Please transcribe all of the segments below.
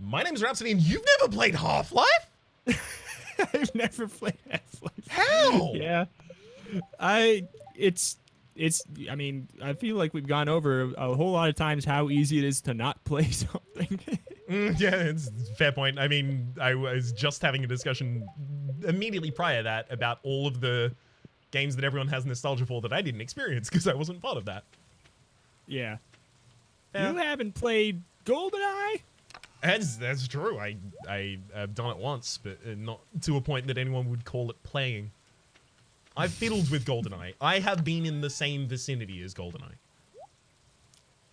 My name's Rhapsody, and you've never played Half-Life? I've never played Half-Life. How? Yeah. I mean, I feel like we've gone over a whole lot of times how easy it is to not play something. Yeah, it's a fair point. I mean, I was just having a discussion immediately prior to that about all of the games that everyone has nostalgia for that I didn't experience because I wasn't part of that. Yeah. Yeah. You haven't played GoldenEye? That's true. I have done it once, but not to a point that anyone would call it playing. I've fiddled with GoldenEye. I have been in the same vicinity as GoldenEye.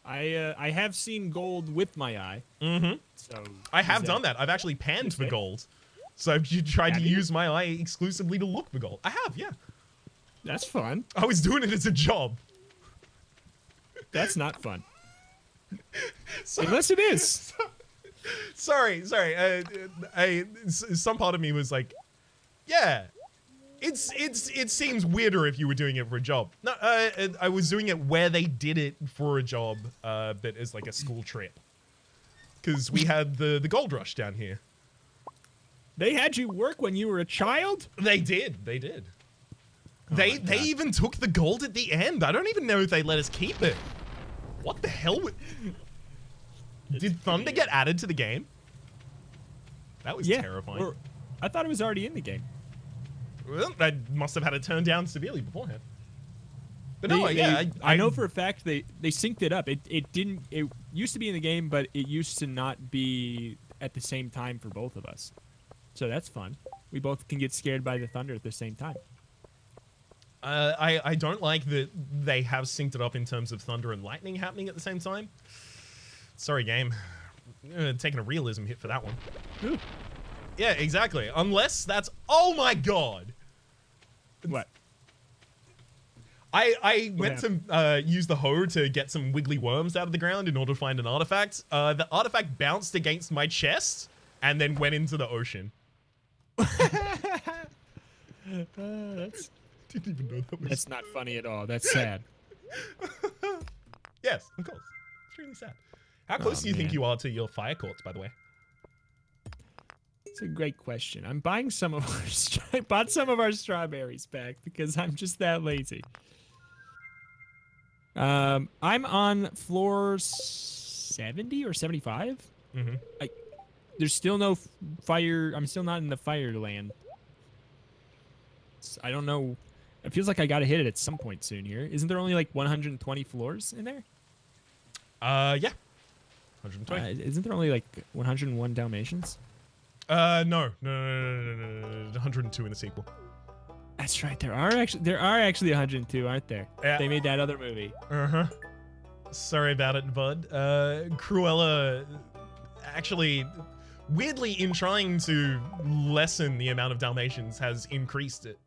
I have seen gold with my eye. Mm-hmm. So I have done that. I've actually panned for gold. So I've tried to use my eye exclusively to look for gold. I have, yeah. That's fun. I was doing it as a job. That's not fun. Unless it is. Sorry. Some part of me was like, yeah, it seems weirder if you were doing it for a job. No, I was doing it where they did it for a job, but as like a school trip. Because we had the gold rush down here. They had you work when you were a child? They did. Oh They even took the gold at the end. I don't even know if they let us keep it. What the hell? Did Thunder get added to the game? That was terrifying. Or, I thought it was already in the game. Well, I must have had it turned down severely beforehand. But no, yeah, I know for a fact they synced it up. It used to be in the game, but it used to not be at the same time for both of us. So that's fun. We both can get scared by the thunder at the same time. I don't like that they have synced it up in terms of thunder and lightning happening at the same time. Sorry, game. Taking a realism hit for that one. Ooh. Yeah, exactly. Unless that's... Oh my god! What? I went to use the hoe to get some wiggly worms out of the ground in order to find an artifact. The artifact bounced against my chest and then went into the ocean. Didn't even know that was... That's not funny at all. That's sad. Yes, of course. It's really sad. How close do you think you are to your fire courts, by the way? It's a great question. I'm buying some of our I bought some of our strawberries back because I'm just that lazy. I'm on floor 70 or 75. Mm-hmm. There's still no fire. I'm still not in the fire land. I don't know. It feels like I gotta hit it at some point soon here. Isn't there only like 120 floors in there? Yeah. 120. Isn't there only like 101 Dalmatians? No. 102 in the sequel. That's right. There are actually 102, aren't there? Yeah. They made that other movie. Uh-huh. Sorry about it, bud. Cruella actually, weirdly, in trying to lessen the amount of Dalmatians, has increased it.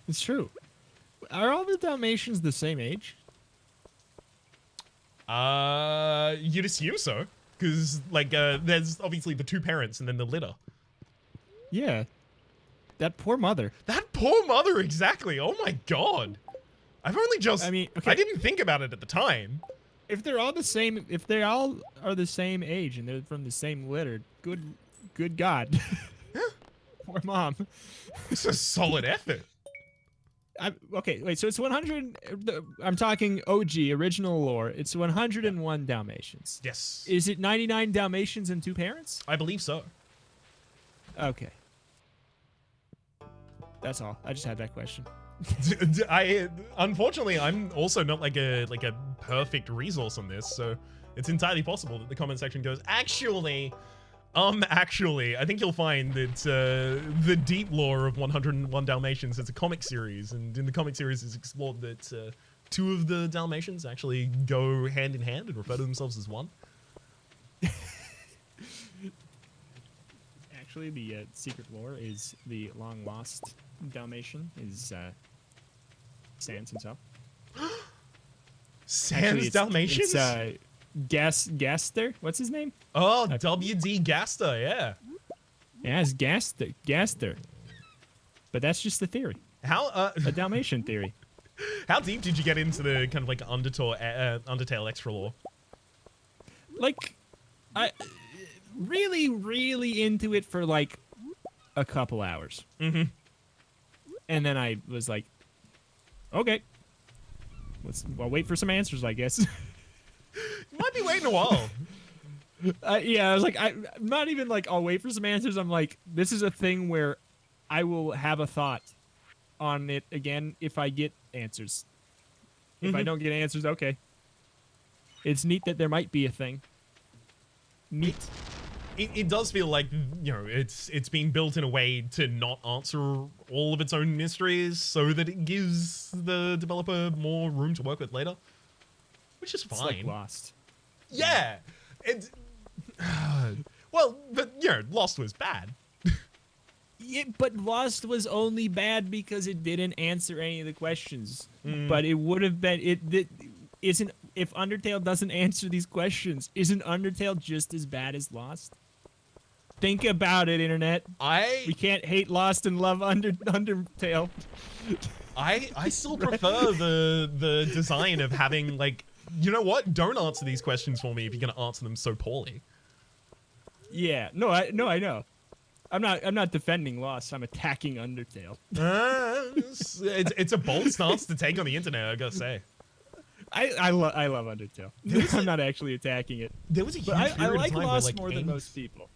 It's true. Are all the Dalmatians the same age? You'd assume so. Because, like, there's obviously the two parents and then the litter. Yeah. That poor mother. That poor mother, exactly. Oh my god. I've only just... I mean, okay. I didn't think about it at the time. If they're all the same, if they all are the same age and they're from the same litter, good God. Poor mom. It's a solid effort. Okay, wait, so it's 100, I'm talking OG, original lore. It's 101 Dalmatians. Yes. Is it 99 Dalmatians and two parents? I believe so. Okay. That's all. I just had that question. Unfortunately, I'm also not like a perfect resource on this, so it's entirely possible that the comment section goes, actually, I think you'll find that the deep lore of 101 Dalmatians is a comic series, and in the comic series it's explored that two of the Dalmatians actually go hand in hand and refer to themselves as one. Actually, the secret lore is the long-lost Dalmatian is Sans himself. Sans Dalmatians? It's Gaster. What's his name? Oh, W.D. Gaster, yeah. Yeah, it's Gaster. But that's just the theory. How a Dalmatian theory. How deep did you get into the kind of like Undertale extra lore? Like, really, really into it for like a couple hours. Mm-hmm. And then I was like, okay, I'll wait for some answers, I guess. You might be waiting a while. Yeah, I was like, I'm not even like, I'll wait for some answers. I'm like, this is a thing where I will have a thought on it again if I get answers. If I don't get answers, okay. It's neat that there might be a thing. Neat. It does feel like, you know, it's being built in a way to not answer all of its own mysteries so that it gives the developer more room to work with later, which is fine. It's like Lost. Yeah. It's, well, but, you know, Lost was bad. Yeah, but Lost was only bad because it didn't answer any of the questions. But it would have been isn't if Undertale doesn't answer these questions, isn't Undertale just as bad as Lost? Think about it, internet. We can't hate Lost and love Undertale. I still prefer the design of having, like, you know what? Don't answer these questions for me if you're gonna answer them so poorly. Yeah, no, I know. I'm not defending Lost. I'm attacking Undertale. It's a bold stance to take on the internet, I gotta say. I love Undertale. I'm not actually attacking it. There was a huge I period like of time Lost where, like, more than most people.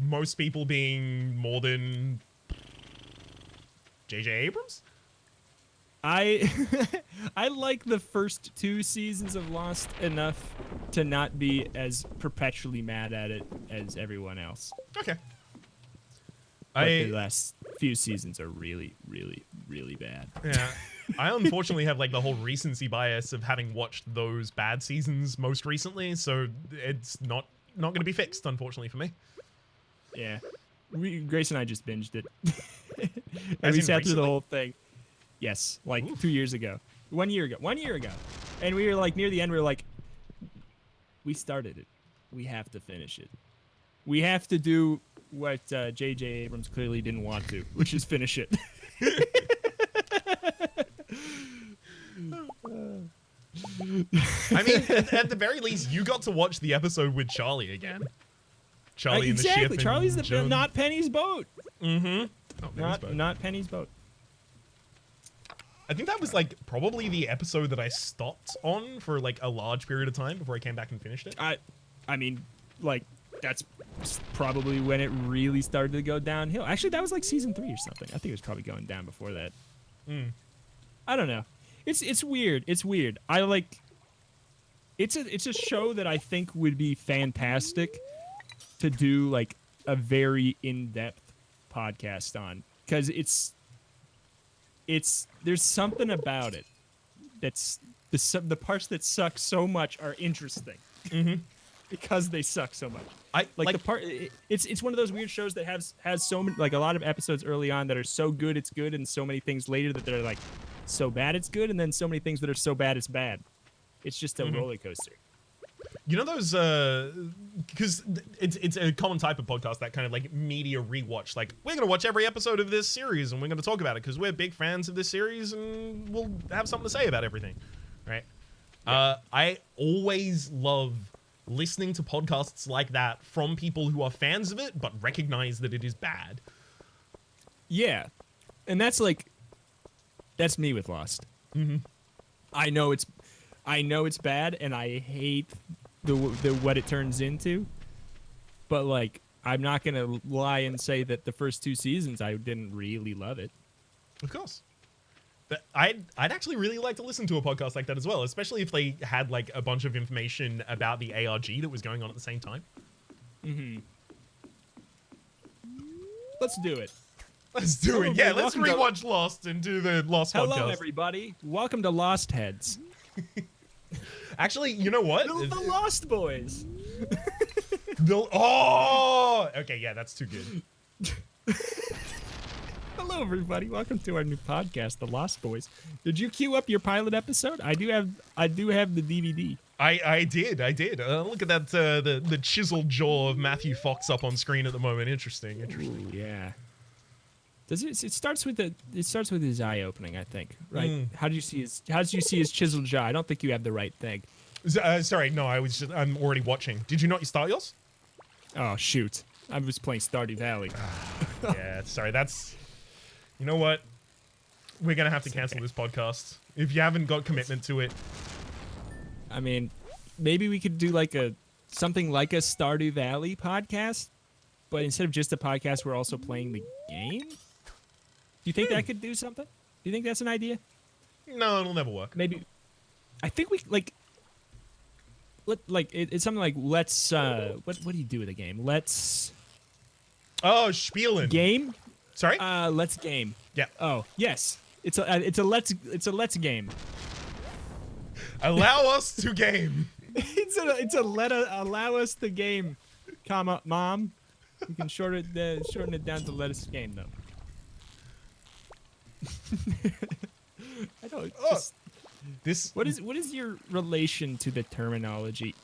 Most people being more than J.J. Abrams? I like the first 2 seasons of Lost enough to not be as perpetually mad at it as everyone else. Okay. But the last few seasons are really, really, really bad. Yeah. I unfortunately have, like, the whole recency bias of having watched those bad seasons most recently, so it's not going to be fixed, unfortunately, for me. Yeah. Grace and I just binged it. And we sat through the whole thing. Yes, like 2 years ago. 1 year ago. 1 year ago. And we were like, near the end, we were like, we started it. We have to finish it. We have to do what J.J. Abrams clearly didn't want to, which is finish it. I mean, at the very least, you got to watch the episode with Charlie again. Charlie in the ship. Exactly. Charlie's not Penny's boat. Mm-hmm. Not Penny's boat. I think that was, like, probably the episode that I stopped on for, like, a large period of time before I came back and finished it. I mean, like, that's probably when it really started to go downhill. Actually, that was like season 3 or something. I think it was probably going down before that. I don't know. It's weird. It's weird. I like. It's a show that I think would be fantastic to do like a very in-depth podcast on, because there's something about it that's the parts that suck so much are interesting because they suck so much. It's one of those weird shows that has so many, like, a lot of episodes early on that are so good it's good, and so many things later that they're like so bad it's good, and then so many things that are so bad it's bad. It's just a roller coaster. You know those, because it's a common type of podcast, that kind of like media rewatch. Like, we're going to watch every episode of this series and we're going to talk about it because we're big fans of this series and we'll have something to say about everything, right? Yeah. I always love listening to podcasts like that from people who are fans of it but recognize that it is bad. Yeah. And that's me with Lost. I know it's bad, and I hate the what it turns into. But, like, I'm not gonna lie and say that the first 2 seasons I didn't really love it. Of course. But I'd actually really like to listen to a podcast like that as well, especially if they had, like, a bunch of information about the ARG that was going on at the same time. Let's do it. Let's do it. Yeah, let's rewatch Lost and do the Lost podcast. Hello, everybody. Welcome to Lost Heads. Actually, you know what? The Lost Boys. Okay, yeah, that's too good. Hello, everybody. Welcome to our new podcast, The Lost Boys. Did you queue up your pilot episode? I do have the DVD. I did. Look at that, the chiseled jaw of Matthew Fox up on screen at the moment. Interesting. Ooh, yeah. Does it starts with his eye opening, I think, right? How do you see his chiseled jaw? I don't think you have the right thing. Sorry, no, I'm already watching. Did you not start yours? Oh shoot! I was playing Stardew Valley. Yeah, sorry. That's. You know what? We're gonna have to cancel this podcast if you haven't got commitment to it. I mean, maybe we could do like something like a Stardew Valley podcast, but instead of just a podcast, we're also playing the game. Do you think that could do something? Do you think that's an idea? No, it'll never work. Maybe. I think we like. It's something like let's. What do you do with a game? Let's. Oh, spielen. Game. Sorry. Let's game. Yeah. Oh yes. It's a let's game. Allow us to game. it's a allow us the game, comma mom. You can shorten it down to let us game though. I don't. This. What is your relation to the terminology?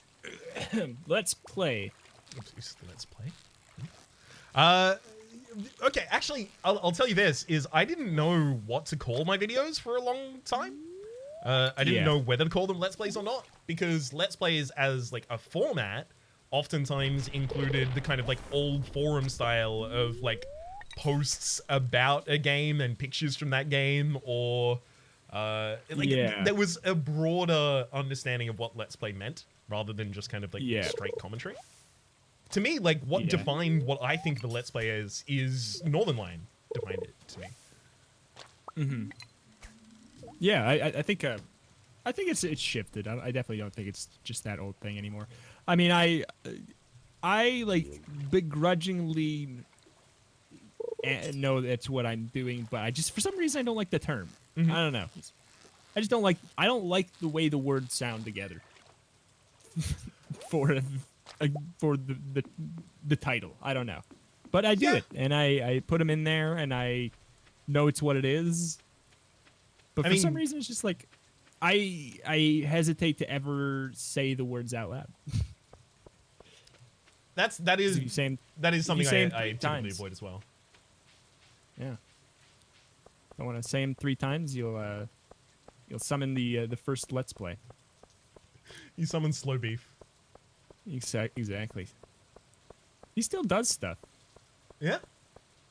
Let's play. Let's play. Okay, actually, I'll tell you this, is I didn't know what to call my videos for a long time. I didn't know whether to call them Let's Plays or not, because Let's Plays as, like, a format oftentimes included the kind of, like, old forum style of, like, posts about a game and pictures from that game, or, there was a broader understanding of what Let's Play meant, rather than just kind of, like, straight commentary. To me, like, what defined what I think the Let's Play is Northern Line defined it to me. Mm-hmm. Yeah, I think it's shifted. I definitely don't think it's just that old thing anymore. I mean, I like begrudgingly know that's what I'm doing, but I just for some reason I don't like the term. Mm-hmm. I don't know. I just don't like the way the words sound together. for the title. I don't know. But I do it, and I put them in there, and I know it's what it is. But for some reason, it's just like, I hesitate to ever say the words out loud. That is something I typically avoid as well. Yeah. I want to say them 3 times, you'll summon the first Let's Play. You summon Slow Beef. Exactly. He still does stuff. Yeah.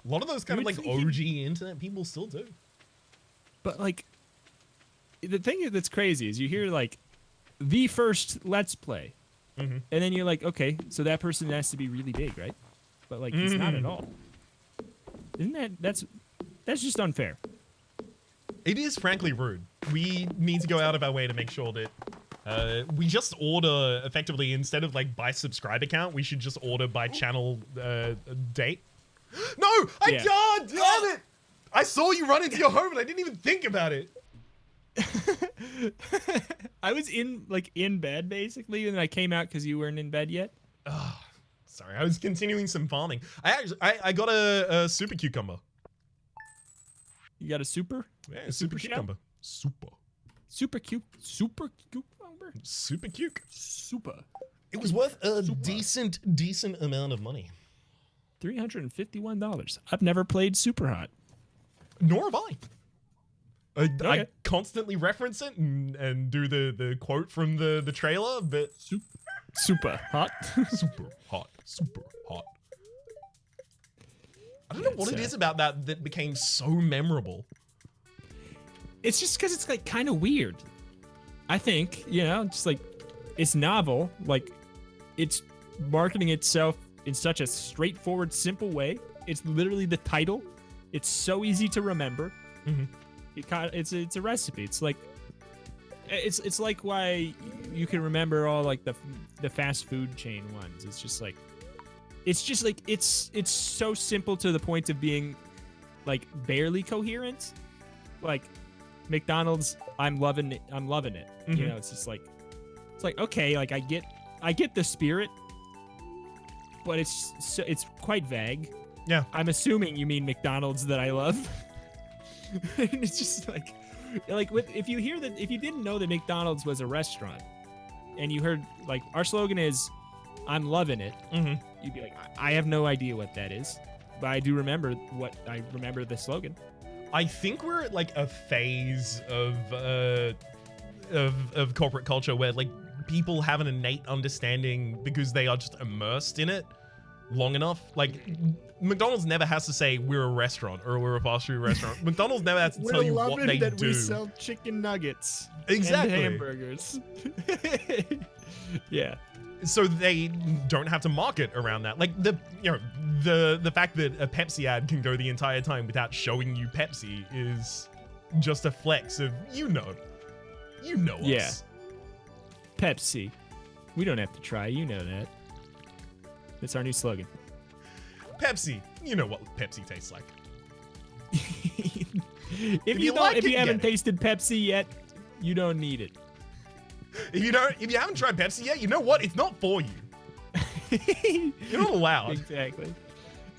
A lot of those kind of like OG internet people still do. But like, the thing that's crazy is you hear like the first Let's Play, and then you're like, okay, so that person has to be really big, right? But like, he's not at all. Isn't that's just unfair? It is frankly rude. We need to go out of our way to make sure that we just order effectively, instead of like by subscribe account, we should just order by channel date. No, I can't. Damn it! I saw you run into your home and I didn't even think about it. I was in bed basically, and I came out because you weren't in bed yet. Oh, sorry, I was continuing some farming. I got a super cucumber. You got a super? Yeah, a super cucumber. Super cucumber. Super cuke. Super. It was worth a decent amount of money. $351. I've never played Super Hot. Nor have I. I constantly reference it and do the quote from the trailer, but super hot. Super hot. Super hot. I don't know what it is about that became so memorable. It's just because it's like kind of weird. I think, just like it's novel. Like it's marketing itself in such a straightforward, simple way. It's literally the title. It's so easy to remember. Mm-hmm. It's a recipe. It's like why you can remember all like the fast food chain ones. It's so simple to the point of being like barely coherent. Like McDonald's, I'm loving it. Mm-hmm. It's just like okay, like I get the spirit, but it's quite vague. Yeah, I'm assuming you mean McDonald's that I love. It's just like if you didn't know that McDonald's was a restaurant, and you heard like our slogan is, "I'm loving it," you'd be like, I have no idea what that is, but I do remember the slogan. I think we're at like a phase of corporate culture where like people have an innate understanding because they are just immersed in it long enough. Like, McDonald's never has to say we're a restaurant or we're a fast food restaurant. McDonald's never has to tell you what they that do. We sell chicken nuggets. Exactly. And hamburgers. Yeah. So they don't have to market around that. Like the fact that a Pepsi ad can go the entire time without showing you Pepsi is just a flex of you know us. Yeah. Pepsi. We don't have to try. You know that. It's our new slogan. Pepsi. You know what Pepsi tastes like. If you haven't tasted Pepsi yet, you don't need it. If you haven't tried Pepsi yet, you know what? It's not for you. You're not allowed.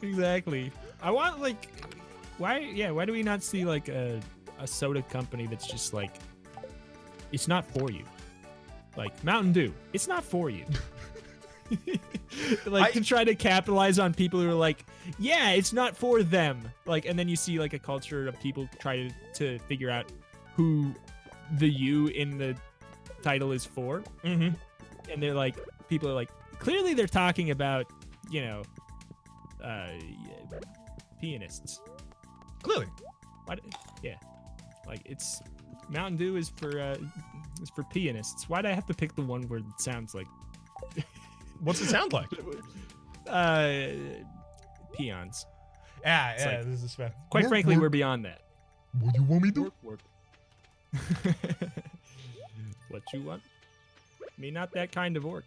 Exactly. I want why do we not see like a soda company that's just like it's not for you? Like Mountain Dew, it's not for you. To try to capitalize on people who are like, yeah, it's not for them. Like, and then you see like a culture of people try to figure out who the you in the title is for. Mm-hmm. And they're like, people are like, clearly they're talking about, pianists. Clearly. What? Yeah. Like it's Mountain Dew is for pianists. Why'd I have to pick the one where it sounds like? What's it sound like? Peons. Yeah, like, this is fair. Quite frankly, we're beyond that. What do you want me to do? Work. What you want? Me, not that kind of orc.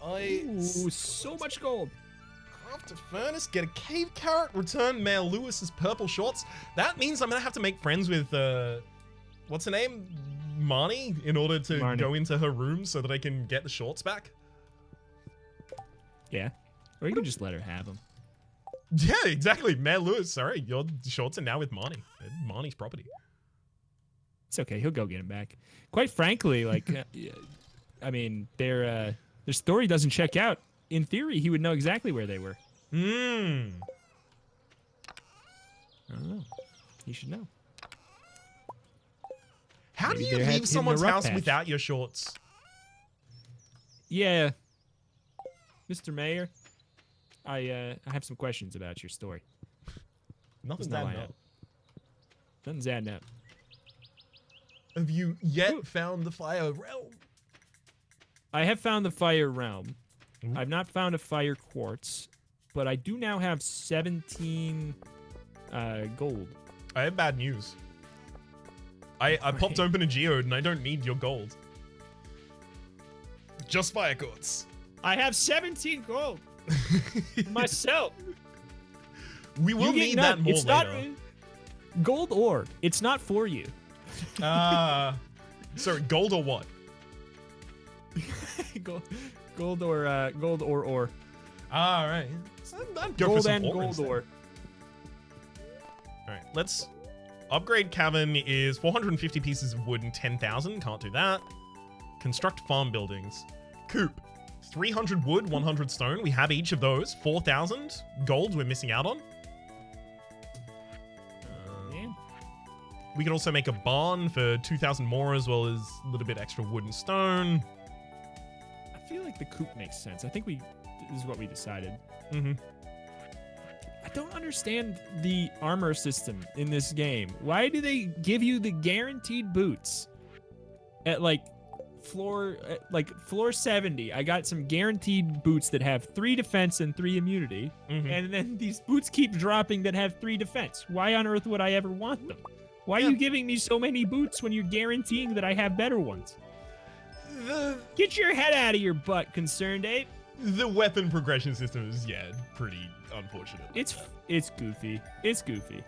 Ooh, so much gold. Craft a furnace, get a cave carrot, return Mayor Lewis's purple shorts. That means I'm gonna have to make friends with what's her name? Marnie, in order to go into her room so that I can get the shorts back. Yeah. Or you can just let her have them. Yeah, exactly. Mayor Lewis, sorry, your shorts are now with Marnie. They're Marnie's property. It's okay. He'll go get them back. Quite frankly, like, I mean, their story doesn't check out. In theory, he would know exactly where they were. Hmm. I don't know. He should know. How Maybe do you they're leave in someone's the rough house patch. without your shorts? Yeah. Mr. Mayor, I have some questions about your story. Nothing's Doesn't adding line up. Nothing's adding up. Have you yet found the fire realm? I have found the fire realm. Ooh. I've not found a fire quartz, but I do now have 17 gold. I have bad news. I popped open a geode and I don't need your gold. Just fire quartz. I have 17 gold myself. We will need that more it's later. Not gold ore. It's not for you. Sorry, gold or what? gold or ore. All right. I'd go for Gold some and ore gold instead. ore. All right, let's upgrade cavern is 450 pieces of wood and 10,000. Can't do that. Construct farm buildings. Coop. 300 wood, 100 stone. We have each of those. 4,000 gold we're missing out on. Yeah. We could also make a barn for 2,000 more, as well as a little bit extra wood and stone. I feel like the coop makes sense. I think this is what we decided. Mm-hmm. I don't understand the armor system in this game. Why do they give you the guaranteed boots at floor 70? I got some guaranteed boots that have 3 defense and 3 immunity, and then these boots keep dropping that have 3 defense. Why on earth would I ever want them? Why are you giving me so many boots when you're guaranteeing that I have better ones? Get your head out of your butt, Concerned Ape. The weapon progression system is, pretty unfortunate. It's goofy. It's goofy.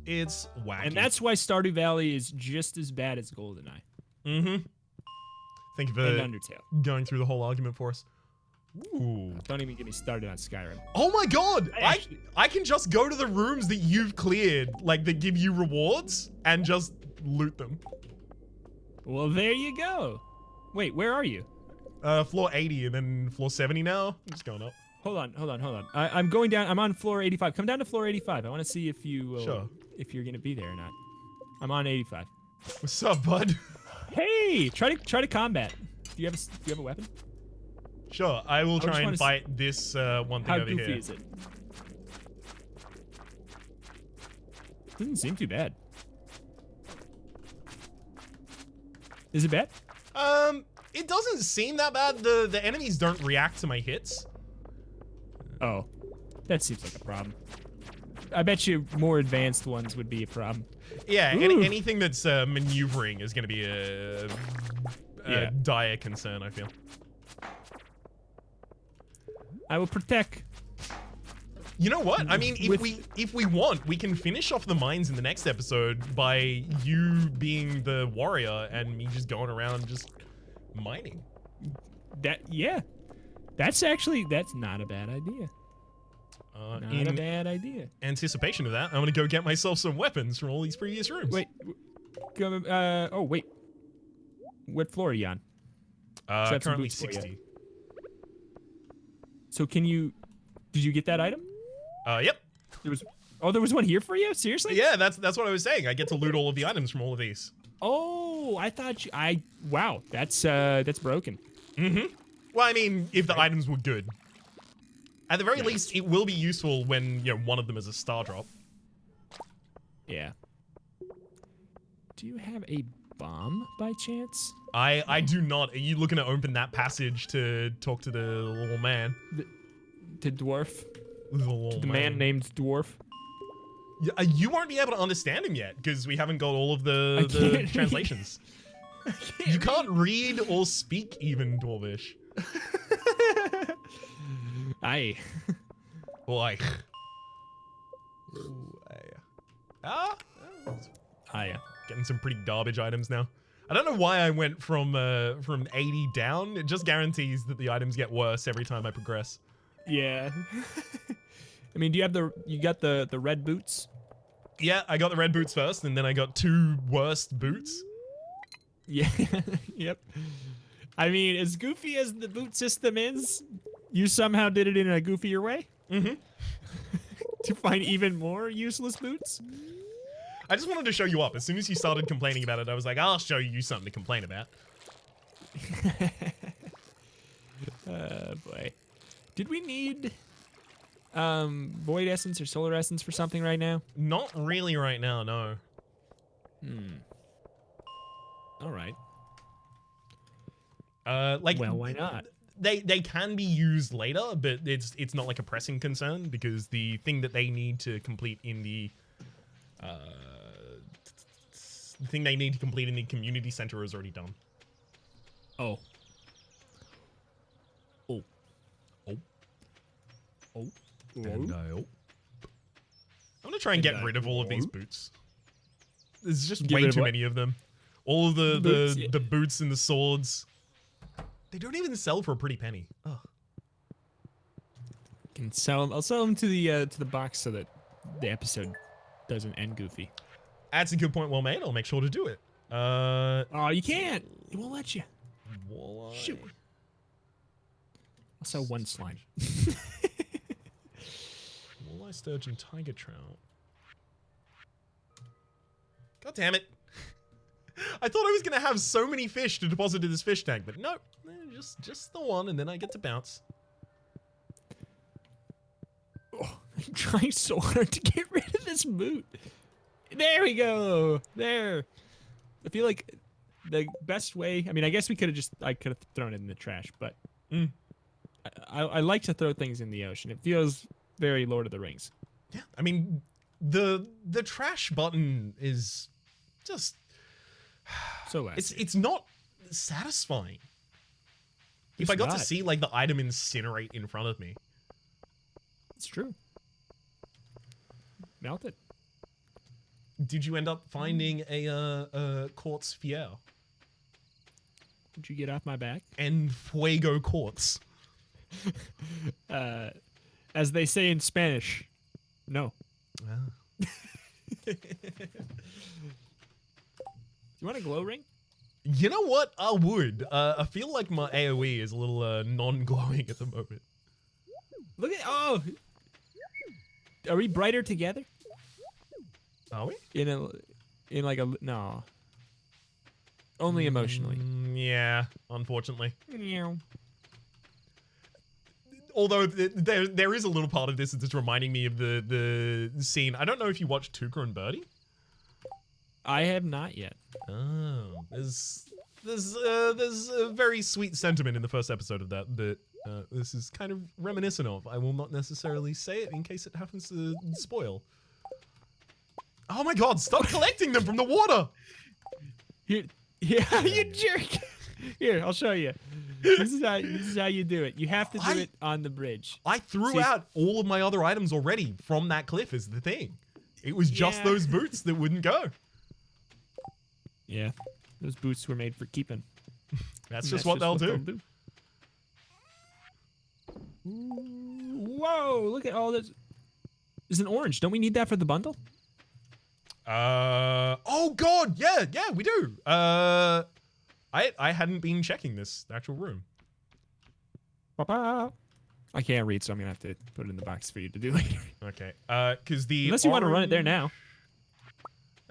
It's wacky. And that's why Stardew Valley is just as bad as GoldenEye. Mm-hmm. Thank you for And Undertale. going through the whole argument for us. Ooh. Don't even get me started on Skyrim. Oh my god! I can just go to the rooms that you've cleared, that give you rewards, and just loot them. Well, there you go. Wait, where are you? Floor 80 and then floor 70 now. I'm just going up. Hold on. I'm going down. I'm on floor 85. Come down to floor 85. I want to see if you Sure. if you're gonna be there or not. I'm on 85. What's up, bud? Hey, try to combat. Do you have a weapon? Sure, I will just try and wanna fight this one thing How over goofy here. is it? Doesn't seem too bad. Is it bad? It doesn't seem that bad. The enemies don't react to my hits. Oh, that seems like a problem. I bet you more advanced ones would be a problem. Yeah, Ooh. anything that's maneuvering is going to be a Yeah. dire concern, I feel. I will protect. You know what? I mean, With- if we want, we can finish off the mines in the next episode by you being the warrior and me just going around just mining. Yeah. That's not a bad idea. Not a In bad idea. anticipation of that, I'm gonna go get myself some weapons from all these previous rooms. Wait. Oh, wait. What floor are you on? have some Currently boots for you. 60. So did you get that item? Yep. There was one here for you? Seriously? Yeah, that's what I was saying. I get to loot all of the items from all of these. Oh, I thought wow, that's broken. Well, I mean, if the items were good. At the very least, it will be useful when, one of them is a star drop. Yeah. Do you have a bomb by chance? I do not. Are you looking to open that passage to talk to the little man? The dwarf? The Man named Dwarf? Yeah, you won't be able to understand him yet because we haven't got all of the can't translations. You can't read or speak even Dwarvish. Aye. Like, Aye. getting some pretty garbage items now. I don't know why I went from 80 down. It just guarantees that the items get worse every time I progress. Yeah. I mean, you got the red boots? Yeah, I got the red boots first, and then I got 2 worst boots. Yeah. Yep. I mean, as goofy as the boot system is, you somehow did it in a goofier way? Mm-hmm. To find even more useless boots? I just wanted to show you up. As soon as you started complaining about it, I was like, I'll show you something to complain about. Boy. Did we need void essence or solar essence for something right now? Not really right now, no. All right. Well, why not? They can be used later, but it's not like a pressing concern because the thing that they need to complete in the community center is already done. Oh. And I'm gonna try and get rid of all of these boots. There's just Get way rid of too what? many of them. All of the Boots, yeah. the boots and the swords. They don't even sell for a pretty penny. Oh. Can sell them. I'll sell them to the box so that the episode doesn't end goofy. That's a good point, well made. I'll make sure to do it. Oh, you can't. It won't let you. Walleye. Shoot. I'll sell one slime. Walleye, sturgeon, tiger trout. God damn it. I thought I was gonna have so many fish to deposit in this fish tank, but nope. Just the one, and then I get to bounce. Oh, I'm trying so hard to get rid of this boot. There we go. There. I feel like the best way. I mean, I guess I could have thrown it in the trash, but I like to throw things in the ocean. It feels very Lord of the Rings. Yeah, I mean, the trash button is just So it's not satisfying. If I got to see like the item incinerate in front of me. It's true. Melt it. Did you end up finding a quartz fier? Would you get off my back? And fuego quartz. As they say in Spanish, no. Wow. You want a glow ring? You know what? I would. I feel like my AoE is a little non-glowing at the moment. Look at Are we brighter together? Are we? In like a no. Only emotionally. Yeah, unfortunately. Meow. Although there is a little part of this that's reminding me of the scene. I don't know if you watched Tuca and Birdie. I have not yet. Oh, there's a very sweet sentiment in the first episode of that this is kind of reminiscent of. I will not necessarily say it in case it happens to spoil. Oh my god, stop collecting them from the water! Here, yeah, you jerk. Here, I'll show you. This is how you do it. You have to do it on the bridge. I threw out all of my other items already from that cliff is the thing. It was just those boots that wouldn't go. Yeah, those boots were made for keeping. That's just what they'll do. Whoa, look at all this. There's an orange. Don't we need that for the bundle? Oh god, yeah, we do. I hadn't been checking this actual room. I can't read, so I'm gonna have to put it in the box for you to do later. Okay. Because the unless you want to run it there now.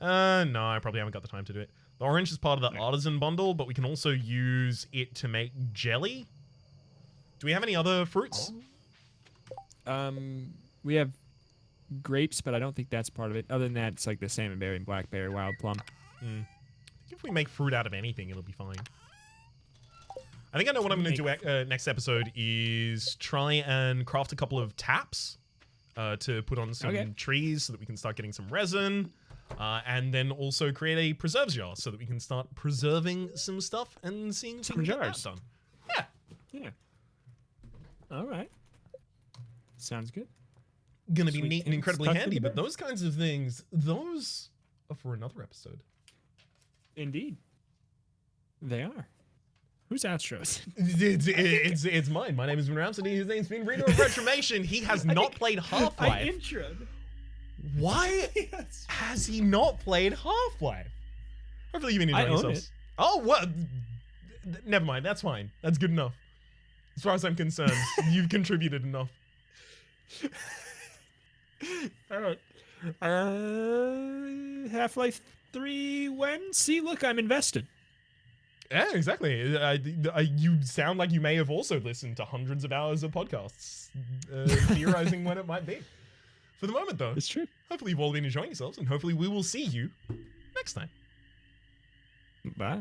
No, I probably haven't got the time to do it. The orange is part of the artisan bundle, but we can also use it to make jelly. Do we have any other fruits? We have grapes, but I don't think that's part of it. Other than that, it's like the salmon berry and blackberry, wild plum. I think if we make fruit out of anything, it'll be fine. I think I know what I'm going to do next episode is try and craft a couple of taps to put on some trees so that we can start getting some resin. And then also create a preserves jar so that we can start preserving some stuff and seeing some jars done. Yeah. Yeah. All right. Sounds good. Gonna be neat and incredibly handy, but those kinds of things, those are for another episode. Indeed. They are. Whose outros? It's mine. My name is Rhapsody. His name's been Reto of Retromation. He has not played Half-Life. I introed. Why has he not played Half-Life? Hopefully you've been enjoying yourselves. Oh, what? Never mind. That's fine. That's good enough. As far as I'm concerned, you've contributed enough. All right. Half-Life 3 when? See, look, I'm invested. Yeah, exactly. You sound like you may have also listened to hundreds of hours of podcasts theorizing when it might be. For the moment, though, it's true. Hopefully you've all been enjoying yourselves, and hopefully we will see you next time. Bye.